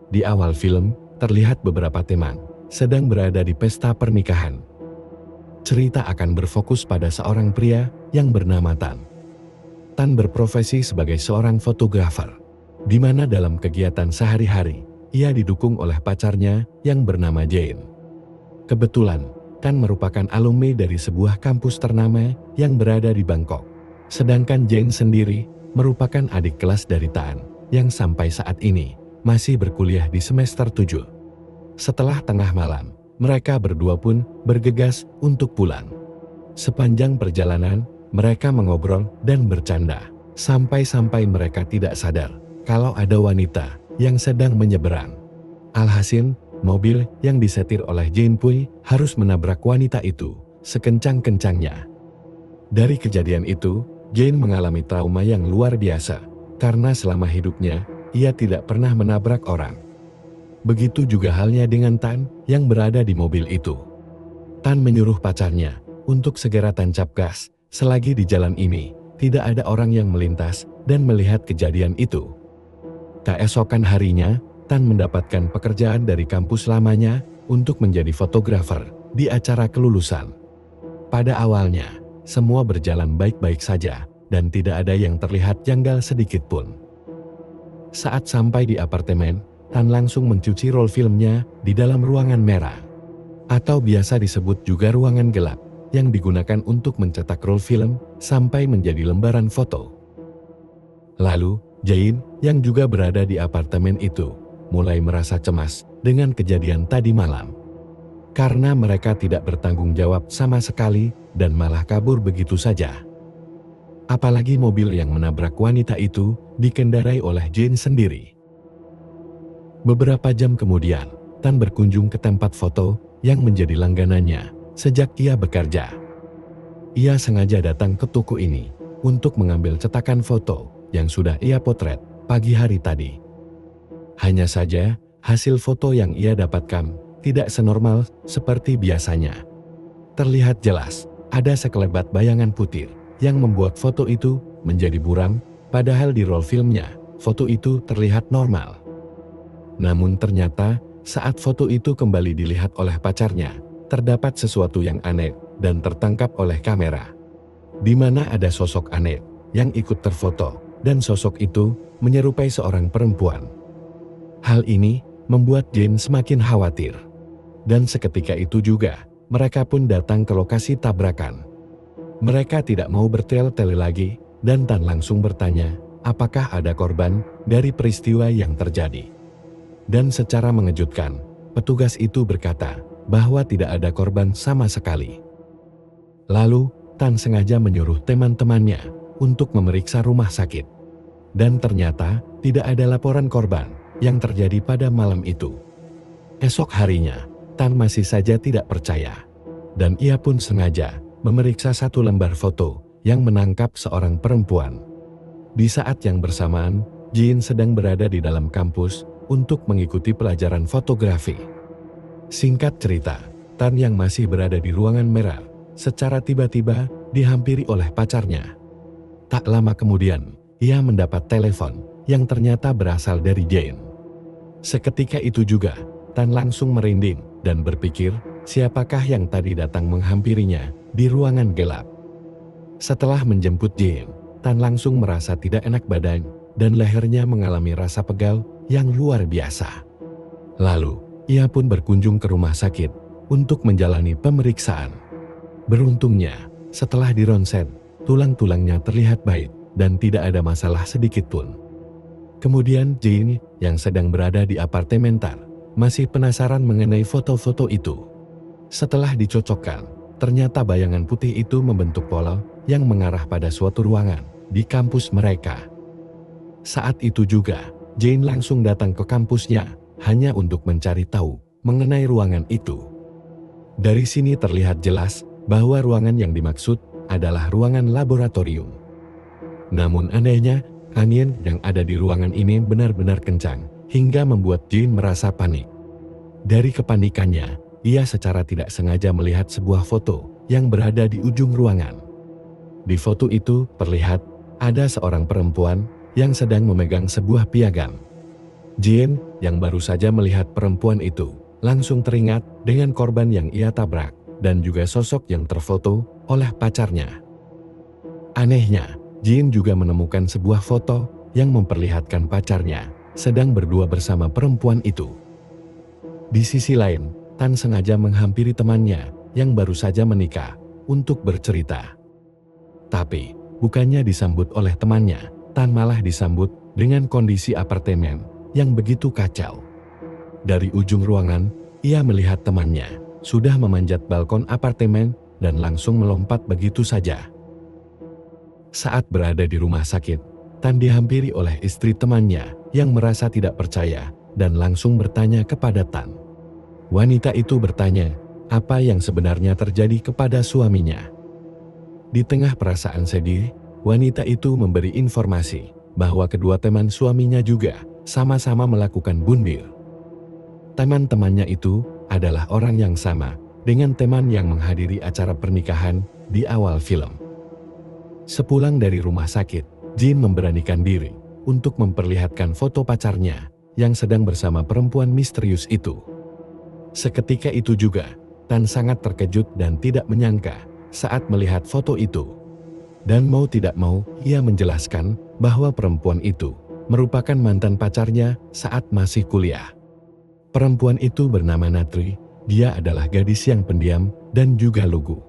Di awal film, terlihat beberapa teman sedang berada di pesta pernikahan. Cerita akan berfokus pada seorang pria yang bernama Tan. Tan berprofesi sebagai seorang fotografer, di mana dalam kegiatan sehari-hari, ia didukung oleh pacarnya yang bernama Jane. Kebetulan, Tan merupakan alumni dari sebuah kampus ternama yang berada di Bangkok. Sedangkan Jane sendiri merupakan adik kelas dari Tan, yang sampai saat ini masih berkuliah di semester 7. Setelah tengah malam, mereka berdua pun bergegas untuk pulang. Sepanjang perjalanan, mereka mengobrol dan bercanda, sampai-sampai mereka tidak sadar kalau ada wanita yang sedang menyeberang. Alhasil, mobil yang disetir oleh Jane Pui harus menabrak wanita itu sekencang-kencangnya. Dari kejadian itu, Jane mengalami trauma yang luar biasa, karena selama hidupnya, ia tidak pernah menabrak orang. Begitu juga halnya dengan Tan yang berada di mobil itu. Tan menyuruh pacarnya untuk segera tancap gas, selagi di jalan ini tidak ada orang yang melintas dan melihat kejadian itu. Keesokan harinya, Tan mendapatkan pekerjaan dari kampus lamanya untuk menjadi fotografer di acara kelulusan. Pada awalnya, semua berjalan baik-baik saja dan tidak ada yang terlihat janggal sedikit pun. Saat sampai di apartemen, Tan langsung mencuci roll filmnya di dalam ruangan merah, atau biasa disebut juga ruangan gelap, yang digunakan untuk mencetak roll film sampai menjadi lembaran foto. Lalu, Jane yang juga berada di apartemen itu mulai merasa cemas dengan kejadian tadi malam. Karena mereka tidak bertanggung jawab sama sekali dan malah kabur begitu saja. Apalagi mobil yang menabrak wanita itu dikendarai oleh Jane sendiri. Beberapa jam kemudian, Tan berkunjung ke tempat foto yang menjadi langganannya sejak ia bekerja. Ia sengaja datang ke toko ini untuk mengambil cetakan foto yang sudah ia potret pagi hari tadi. Hanya saja, hasil foto yang ia dapatkan tidak senormal seperti biasanya. Terlihat jelas, ada sekelebat bayangan putih yang membuat foto itu menjadi buram, padahal di roll filmnya, foto itu terlihat normal. Namun ternyata, saat foto itu kembali dilihat oleh pacarnya, terdapat sesuatu yang aneh dan tertangkap oleh kamera. Di mana ada sosok aneh yang ikut terfoto, dan sosok itu menyerupai seorang perempuan. Hal ini membuat Jane semakin khawatir. Dan seketika itu juga, mereka pun datang ke lokasi tabrakan. Mereka tidak mau bertele-tele lagi, dan Tan langsung bertanya, apakah ada korban dari peristiwa yang terjadi. Dan secara mengejutkan, petugas itu berkata bahwa tidak ada korban sama sekali. Lalu, Tan sengaja menyuruh teman-temannya untuk memeriksa rumah sakit. Dan ternyata tidak ada laporan korban yang terjadi pada malam itu. Esok harinya, Tan masih saja tidak percaya. Dan ia pun sengaja memeriksa satu lembar foto yang menangkap seorang perempuan. Di saat yang bersamaan, Jane sedang berada di dalam kampus untuk mengikuti pelajaran fotografi. Singkat cerita, Tan yang masih berada di ruangan merah, secara tiba-tiba dihampiri oleh pacarnya. Tak lama kemudian, ia mendapat telepon yang ternyata berasal dari Jane. Seketika itu juga, Tan langsung merinding dan berpikir siapakah yang tadi datang menghampirinya di ruangan gelap. Setelah menjemput Jane, Tan langsung merasa tidak enak badan dan lehernya mengalami rasa pegal yang luar biasa. Lalu, ia pun berkunjung ke rumah sakit untuk menjalani pemeriksaan. Beruntungnya, setelah dironsen, tulang-tulangnya terlihat baik dan tidak ada masalah sedikit pun. Kemudian Jane yang sedang berada di apartemen Tan masih penasaran mengenai foto-foto itu. Setelah dicocokkan, ternyata bayangan putih itu membentuk pola yang mengarah pada suatu ruangan di kampus mereka. Saat itu juga, Jane langsung datang ke kampusnya hanya untuk mencari tahu mengenai ruangan itu. Dari sini terlihat jelas bahwa ruangan yang dimaksud adalah ruangan laboratorium. Namun anehnya, angin yang ada di ruangan ini benar-benar kencang hingga membuat Jane merasa panik. Dari kepanikannya, ia secara tidak sengaja melihat sebuah foto yang berada di ujung ruangan. Di foto itu terlihat ada seorang perempuan yang sedang memegang sebuah piagam. Jin, yang baru saja melihat perempuan itu, langsung teringat dengan korban yang ia tabrak, dan juga sosok yang terfoto oleh pacarnya. Anehnya, Jin juga menemukan sebuah foto yang memperlihatkan pacarnya sedang berdua bersama perempuan itu. Di sisi lain, Tan sengaja menghampiri temannya yang baru saja menikah untuk bercerita. Tapi, bukannya disambut oleh temannya, Tan malah disambut dengan kondisi apartemen yang begitu kacau. Dari ujung ruangan, ia melihat temannya sudah memanjat balkon apartemen dan langsung melompat begitu saja. Saat berada di rumah sakit, Tan dihampiri oleh istri temannya yang merasa tidak percaya dan langsung bertanya kepada Tan. Wanita itu bertanya apa yang sebenarnya terjadi kepada suaminya. Di tengah perasaan sedih, wanita itu memberi informasi bahwa kedua teman suaminya juga sama-sama melakukan bunuh. Teman-temannya itu adalah orang yang sama dengan teman yang menghadiri acara pernikahan di awal film. Sepulang dari rumah sakit, Jin memberanikan diri untuk memperlihatkan foto pacarnya yang sedang bersama perempuan misterius itu. Seketika itu juga, Tan sangat terkejut dan tidak menyangka saat melihat foto itu. Dan mau tidak mau, ia menjelaskan bahwa perempuan itu merupakan mantan pacarnya saat masih kuliah. Perempuan itu bernama Natri, dia adalah gadis yang pendiam dan juga lugu.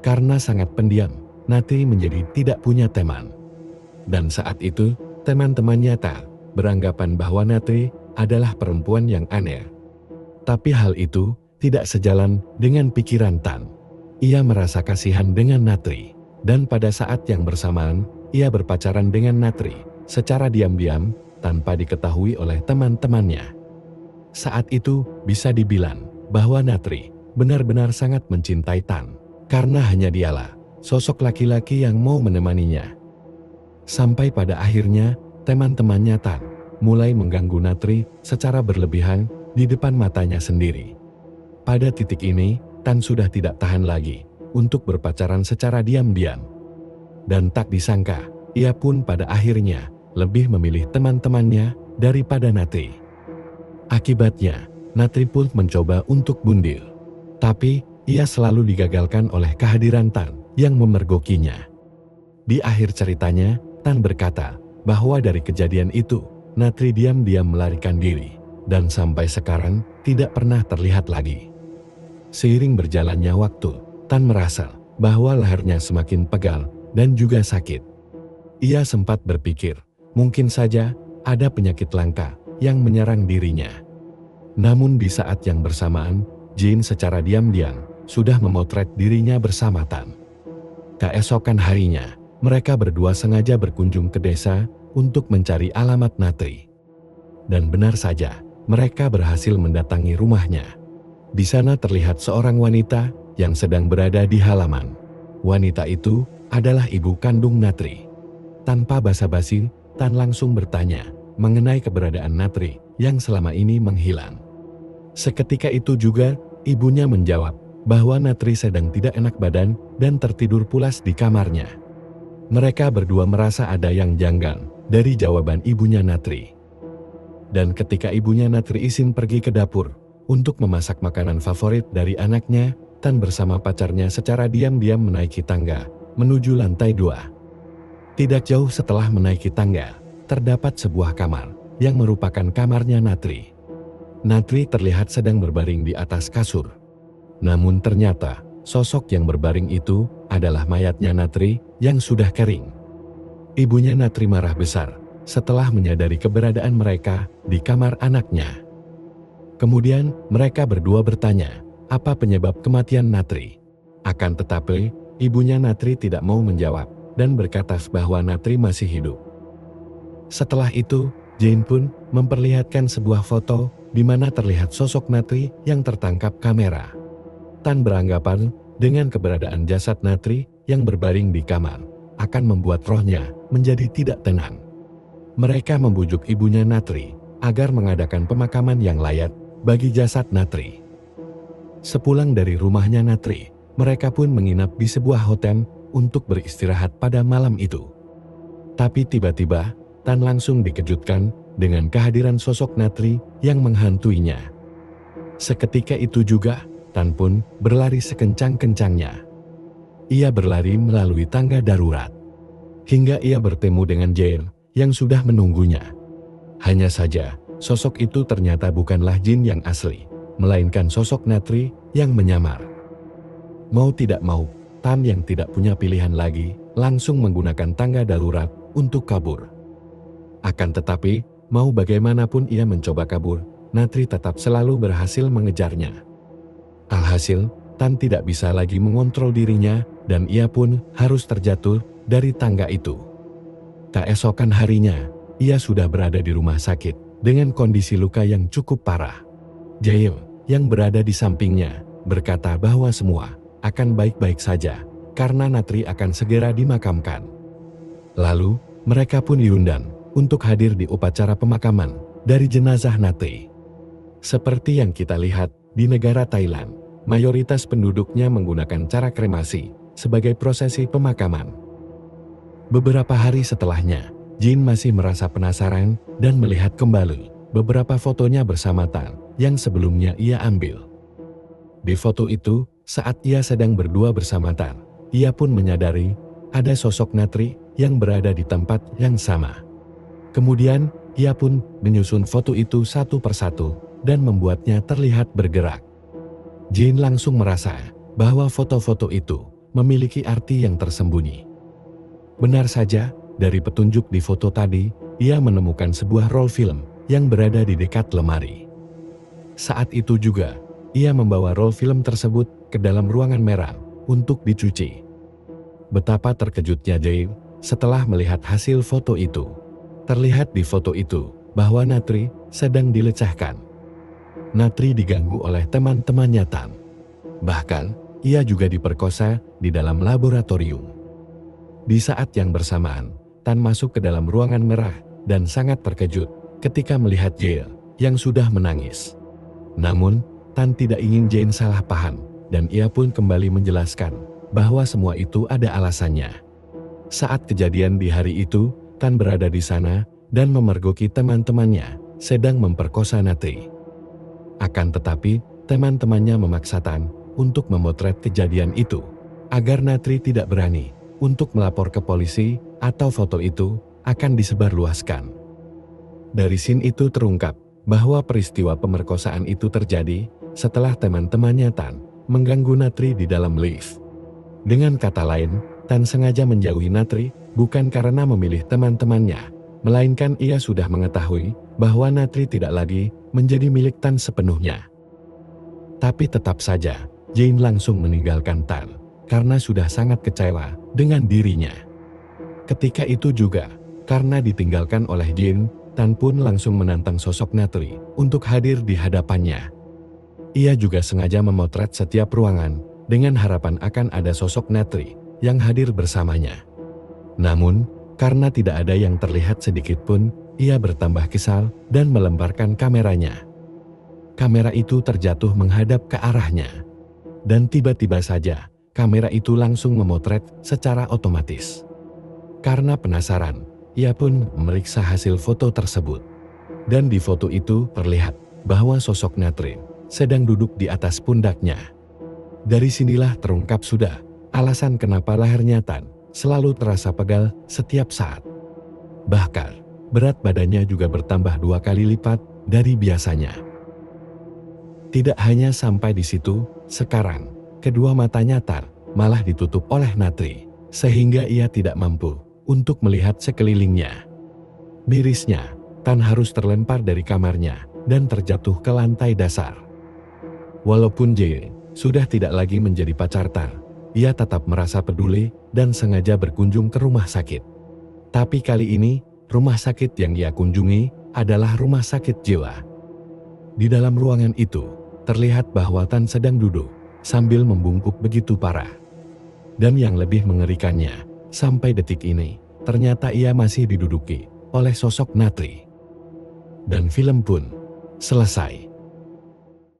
Karena sangat pendiam, Natri menjadi tidak punya teman. Dan saat itu, teman-temannya Tan beranggapan bahwa Natri adalah perempuan yang aneh. Tapi hal itu tidak sejalan dengan pikiran Tan. Ia merasa kasihan dengan Natri, dan pada saat yang bersamaan, ia berpacaran dengan Natri secara diam-diam tanpa diketahui oleh teman-temannya. Saat itu bisa dibilang bahwa Natri benar-benar sangat mencintai Tan, karena hanya dialah sosok laki-laki yang mau menemaninya. Sampai pada akhirnya, teman-temannya Tan mulai mengganggu Natri secara berlebihan di depan matanya sendiri. Pada titik ini, Tan sudah tidak tahan lagi untuk berpacaran secara diam-diam. Dan tak disangka, ia pun pada akhirnya lebih memilih teman-temannya daripada Natri. Akibatnya, Natri pun mencoba untuk bunuh. Tapi, ia selalu digagalkan oleh kehadiran Tan yang memergokinya. Di akhir ceritanya, Tan berkata bahwa dari kejadian itu, Natri diam-diam melarikan diri, dan sampai sekarang tidak pernah terlihat lagi. Seiring berjalannya waktu, Tan merasa bahwa lehernya semakin pegal dan juga sakit. Ia sempat berpikir, mungkin saja ada penyakit langka yang menyerang dirinya. Namun di saat yang bersamaan, Jin secara diam-diam sudah memotret dirinya bersama Tan. Keesokan harinya, mereka berdua sengaja berkunjung ke desa untuk mencari alamat Natri. Dan benar saja, mereka berhasil mendatangi rumahnya. Di sana terlihat seorang wanita yang sedang berada di halaman. Wanita itu adalah ibu kandung Natri. Tanpa basa-basi, Tan langsung bertanya mengenai keberadaan Natri yang selama ini menghilang. Seketika itu juga, ibunya menjawab bahwa Natri sedang tidak enak badan dan tertidur pulas di kamarnya. Mereka berdua merasa ada yang janggal dari jawaban ibunya Natri. Dan ketika ibunya Natri izin pergi ke dapur untuk memasak makanan favorit dari anaknya, Tan bersama pacarnya secara diam-diam menaiki tangga menuju lantai 2. Tidak jauh setelah menaiki tangga, terdapat sebuah kamar yang merupakan kamarnya Natri. Natri terlihat sedang berbaring di atas kasur. Namun ternyata, sosok yang berbaring itu adalah mayatnya Natri yang sudah kering. Ibunya Natri marah besar setelah menyadari keberadaan mereka di kamar anaknya. Kemudian mereka berdua bertanya, apa penyebab kematian Natri? Akan tetapi, ibunya Natri tidak mau menjawab dan berkata bahwa Natri masih hidup. Setelah itu, Jin pun memperlihatkan sebuah foto di mana terlihat sosok Natri yang tertangkap kamera. Tan beranggapan dengan keberadaan jasad Natri yang berbaring di kamar akan membuat rohnya menjadi tidak tenang. Mereka membujuk ibunya Natri agar mengadakan pemakaman yang layak bagi jasad Natri. Sepulang dari rumahnya Natri, mereka pun menginap di sebuah hotel untuk beristirahat pada malam itu. Tapi tiba-tiba, Tan langsung dikejutkan dengan kehadiran sosok Natri yang menghantuinya. Seketika itu juga, Tan pun berlari sekencang-kencangnya. Ia berlari melalui tangga darurat, hingga ia bertemu dengan Jin yang sudah menunggunya. Hanya saja, sosok itu ternyata bukanlah Jin yang asli, melainkan sosok Natri yang menyamar. Mau tidak mau, Tan yang tidak punya pilihan lagi, langsung menggunakan tangga darurat untuk kabur. Akan tetapi, mau bagaimanapun ia mencoba kabur, Natri tetap selalu berhasil mengejarnya. Alhasil, Tan tidak bisa lagi mengontrol dirinya dan ia pun harus terjatuh dari tangga itu. Keesokan harinya, ia sudah berada di rumah sakit dengan kondisi luka yang cukup parah. Jae yang berada di sampingnya berkata bahwa semua akan baik-baik saja karena Natri akan segera dimakamkan. Lalu, mereka pun diundang untuk hadir di upacara pemakaman dari jenazah Natri. Seperti yang kita lihat di negara Thailand, mayoritas penduduknya menggunakan cara kremasi sebagai prosesi pemakaman. Beberapa hari setelahnya, Jin masih merasa penasaran dan melihat kembali beberapa fotonya bersama Tan yang sebelumnya ia ambil. Di foto itu, saat ia sedang berdua bersama Tan, ia pun menyadari ada sosok Natri yang berada di tempat yang sama. Kemudian, ia pun menyusun foto itu satu persatu dan membuatnya terlihat bergerak. Jin langsung merasa bahwa foto-foto itu memiliki arti yang tersembunyi. Benar saja, dari petunjuk di foto tadi, ia menemukan sebuah roll film yang berada di dekat lemari. Saat itu juga, ia membawa roll film tersebut ke dalam ruangan merah untuk dicuci. Betapa terkejutnya Jae setelah melihat hasil foto itu. Terlihat di foto itu bahwa Natri sedang dilecehkan. Natri diganggu oleh teman-temannya Tan. Bahkan, ia juga diperkosa di dalam laboratorium. Di saat yang bersamaan, Tan masuk ke dalam ruangan merah dan sangat terkejut ketika melihat Jae yang sudah menangis. Namun, Tan tidak ingin Jane salah paham dan ia pun kembali menjelaskan bahwa semua itu ada alasannya. Saat kejadian di hari itu, Tan berada di sana dan memergoki teman-temannya sedang memperkosa Natri. Akan tetapi, teman-temannya memaksa Tan untuk memotret kejadian itu, agar Natri tidak berani untuk melapor ke polisi atau foto itu akan disebarluaskan. Dari scene itu terungkap bahwa peristiwa pemerkosaan itu terjadi setelah teman-temannya Tan mengganggu Natri di dalam lift. Dengan kata lain, Tan sengaja menjauhi Natri bukan karena memilih teman-temannya, melainkan ia sudah mengetahui bahwa Natri tidak lagi menjadi milik Tan sepenuhnya. Tapi tetap saja, Jane langsung meninggalkan Tan karena sudah sangat kecewa dengan dirinya. Ketika itu juga, karena ditinggalkan oleh Jane, Tan pun langsung menantang sosok Natri untuk hadir di hadapannya. Ia juga sengaja memotret setiap ruangan dengan harapan akan ada sosok Natri yang hadir bersamanya. Namun, karena tidak ada yang terlihat sedikit pun, ia bertambah kesal dan melemparkan kameranya. Kamera itu terjatuh menghadap ke arahnya. Dan tiba-tiba saja, kamera itu langsung memotret secara otomatis. Karena penasaran, ia pun memeriksa hasil foto tersebut. Dan di foto itu terlihat bahwa sosok Natri sedang duduk di atas pundaknya. Dari sinilah terungkap sudah alasan kenapa lehernya Tan selalu terasa pegal setiap saat. Bahkan, berat badannya juga bertambah 2 kali lipat dari biasanya. Tidak hanya sampai di situ, sekarang, kedua matanya Tan malah ditutup oleh Natri, sehingga ia tidak mampu untuk melihat sekelilingnya. Mirisnya, Tan harus terlempar dari kamarnya dan terjatuh ke lantai dasar. Walaupun Jae sudah tidak lagi menjadi pacar Tan, ia tetap merasa peduli dan sengaja berkunjung ke rumah sakit. Tapi kali ini, rumah sakit yang ia kunjungi adalah rumah sakit jiwa. Di dalam ruangan itu, terlihat bahwa Tan sedang duduk sambil membungkuk begitu parah. Dan yang lebih mengerikannya, sampai detik ini, ternyata ia masih diduduki oleh sosok Natri. Dan film pun selesai.